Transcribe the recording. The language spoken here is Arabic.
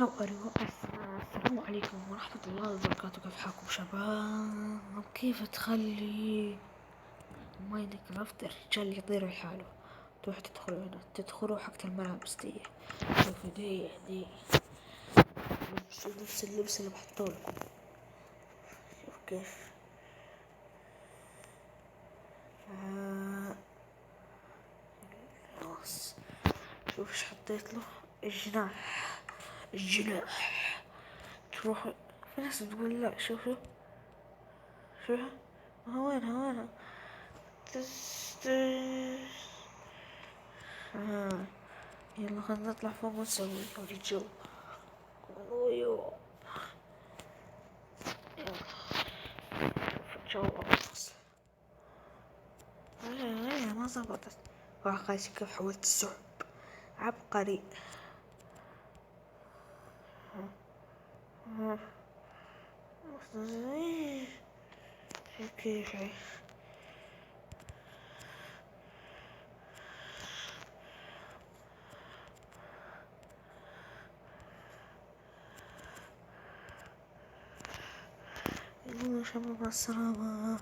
السلام عليكم ورحمة الله وبركاته. كيف حالكم شباب؟ كيف تخلي ماينكرافت الرجال يطير لحاله؟ تروح تدخلوا حق الملابس دي. شوفوا دي نفس اللبس اللي بحطولكم. شوف كيف خلاص. شوف ايش حطيت له. الجناح تروح. في ناس تقول لا. شوفوا وينها يلا خلينا نطلع فوق ونسوي الجو. يلا الجو أرخص. ما ظبطت. وعقاش كيف حولت السحب. عبقري. كيف يلا شباب، مع السلامة.